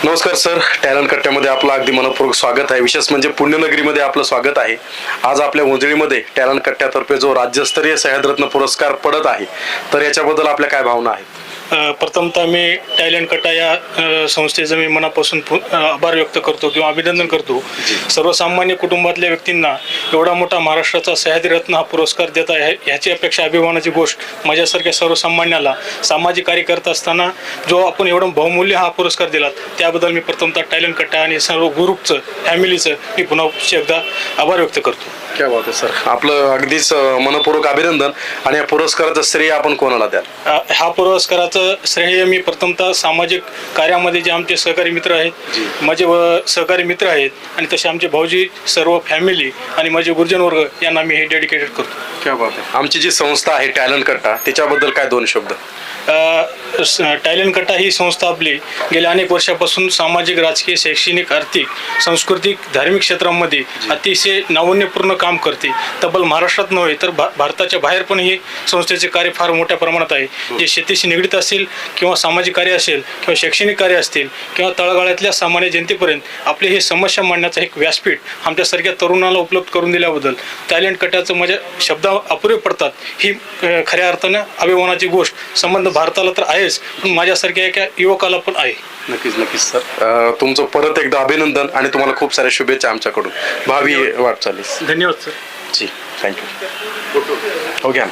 नमस्कार sir, talent कट्ट्यामध्ये आपलं अगदी मनपूर्वक स्वागत आहे. विशेष म्हणजे पुण्यनगरीमध्ये आपलं स्वागत आहे. आज आपल्या उजळीमध्ये टॅलेंट कट्ट्यातर्फे जो राज्यस्तरीय सह्याद्रत्न पुरस्कार पडत आहे, तर याच्याबद्दल आपल्या काय भावना आहेत? प्रथमतः मी टॅलेंट कट्टा या संस्थेचं मी मनापासून आभार व्यक्त करतो किंवा अभिनंदन करतो. सर्वसामान्य कुटुंबातल्या व्यक्तींना एवढा मोठा महाराष्ट्राचा सह्याद्रीरत्न हा पुरस्कार देत आहे, ह्याची अपेक्षा अभिमानाची गोष्ट. माझ्यासारख्या सर्वसामान्याला सामाजिक कार्य करत असताना जो आपण एवढं बहुमूल्य हा पुरस्कार दिला, त्याबद्दल मी प्रथमतः टॅलेंट कट्टा आणि सर्व ग्रुपचं, फॅमिलीचं मी पुन्हा एकदा आभार व्यक्त करतो. क्या बात आहे सर, आपलं अगदीच मनपूर्वक अभिनंदन. आणि या पुरस्काराचं श्रेय आपण कोणाला द्याल? ह्या पुरस्काराचं श्रेय मी प्रथमतः सामाजिक कार्यामध्ये जे आमचे सहकारी मित्र आहेत, माझे सहकारी मित्र आहेत, आणि तसे आमचे भाऊजी, सर्व फॅमिली आणि माझे गुरुजन वर्ग यांना मी हे डेडिकेटेड करतो. क्या बात आहे. आमची जी संस्था आहे टॅलेंट कट्टा, त्याच्याबद्दल काय दोन शब्द? टॅलेंट कट्टा ही संस्था आपली गेल्या अनेक वर्षापासून सामाजिक, राजकीय, शैक्षणिक, आर्थिक, सांस्कृतिक, धार्मिक क्षेत्रांमध्ये अतिशय नाविन्यपूर्ण काम करते. तब्बल महाराष्ट्रात नव्हे तर भारताच्या बाहेर पण ही संस्थेचे कार्य फार मोठ्या प्रमाणात आहे. जे शेतीशी निगडीत असेल किंवा सामाजिक कार्य असेल किंवा शैक्षणिक कार्य असतील किंवा तळागाळातल्या सामान्य जनतेपर्यंत आपली ही समस्या मांडण्याचं एक व्यासपीठ आमच्यासारख्या तरुणाला उपलब्ध करून दिल्याबद्दल टॅलेंट कट्ट्याचं माझ्या शब्द अपुरे पडतात. ही खऱ्या अर्थानं अभिमानाची गोष्ट. संबंध भारताला तर आहेच, पण माझ्यासारख्या एका युवकाला पण आहे. नक्कीच सर, तुमचं परत एकदा अभिनंदन आणि तुम्हाला खूप साऱ्या शुभेच्छा आमच्याकडून भावी वाटचालीस. धन्यवाद सर. जी, थँक्यू. हो घ्या.